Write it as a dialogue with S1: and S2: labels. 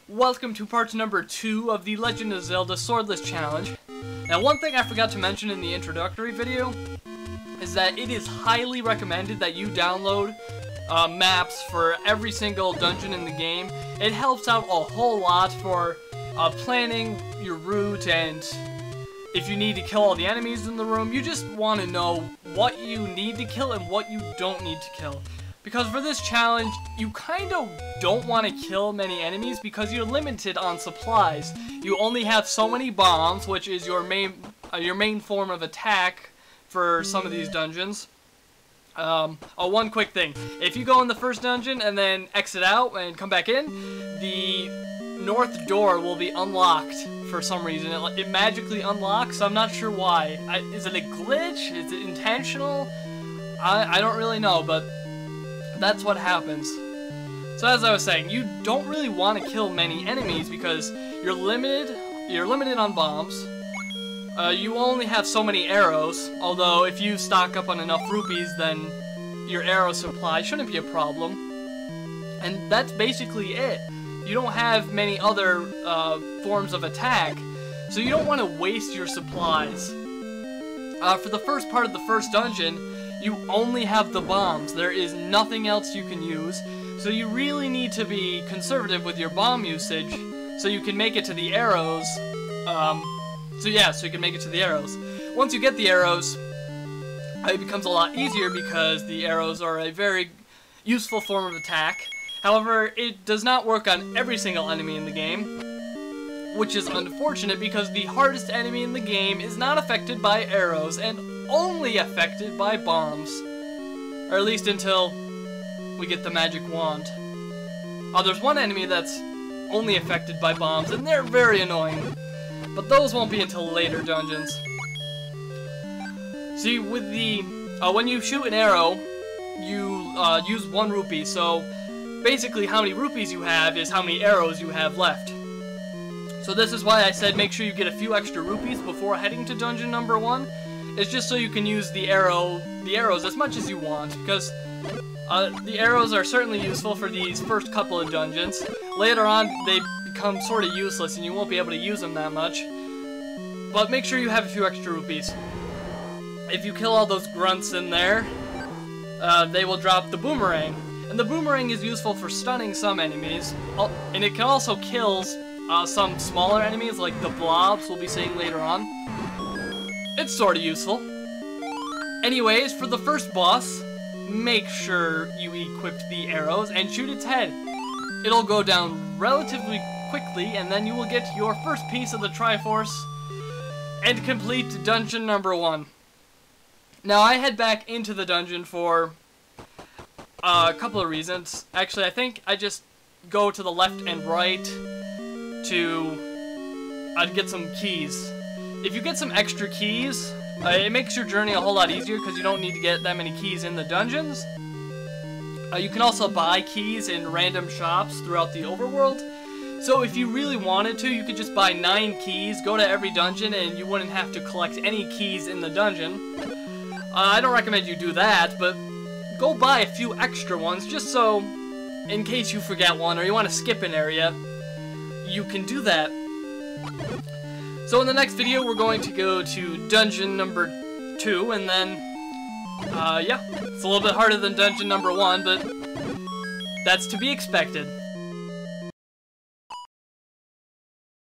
S1: Welcome to part number 2 of the Legend of Zelda Swordless challenge. Now, one thing I forgot to mention in the introductory video is that it is highly recommended that you download maps for every single dungeon in the game. It helps out a whole lot for planning your route, and if you need to kill all the enemies in the room, you just want to know what you need to kill and what you don't need to kill. Because for this challenge, you kind of don't want to kill many enemies because you're limited on supplies. You only have so many bombs, which is your main form of attack for some of these dungeons. One quick thing. If you go in the first dungeon and then exit out and come back in, the north door will be unlocked for some reason. It magically unlocks. I'm not sure why. Is it a glitch? Is it intentional? I don't really know, but that's what happens. So as I was saying, you don't really want to kill many enemies because you're limited on bombs. You only have so many arrows, although if you stock up on enough rupees, then your arrow supply shouldn't be a problem. And that's basically it. You don't have many other forms of attack, so you don't want to waste your supplies. For the first part of the first dungeon, you only have the bombs. There is nothing else you can use, so you really need to be conservative with your bomb usage so you can make it to the arrows. So you can make it to the arrows. Once you get the arrows, it becomes a lot easier because the arrows are a very useful form of attack. However, it does not work on every single enemy in the game, which is unfortunate because the hardest enemy in the game is not affected by arrows and only affected by bombs. Or at least until we get the magic wand. There's one enemy that's only affected by bombs, and they're very annoying. But those won't be until later dungeons. See, with the when you shoot an arrow, you use 1 rupee, so basically how many rupees you have is how many arrows you have left. So this is why I said make sure you get a few extra rupees before heading to dungeon number 1. It's just so you can use the arrows as much as you want, because the arrows are certainly useful for these first couple of dungeons. Later on, they become sort of useless and you won't be able to use them that much. But make sure you have a few extra rupees. If you kill all those grunts in there, they will drop the boomerang. And the boomerang is useful for stunning some enemies, and it can also kill some smaller enemies like the blobs we'll be seeing later on. It's sort of useful. Anyways, for the first boss, make sure you equip the arrows and shoot its head. It'll go down relatively quickly, and then you will get your first piece of the Triforce and complete dungeon number 1. Now, I head back into the dungeon for a couple of reasons. Actually, I think I just go to the left and right to get some keys. If you get some extra keys, it makes your journey a whole lot easier because you don't need to get that many keys in the dungeons. You can also buy keys in random shops throughout the overworld. So if you really wanted to, you could just buy 9 keys, go to every dungeon, and you wouldn't have to collect any keys in the dungeon. I don't recommend you do that, but go buy a few extra ones just so, in case you forget one or you want to skip an area, you can do that. So in the next video, we're going to go to dungeon number 2, and then, yeah, it's a little bit harder than dungeon number 1, but that's to be expected.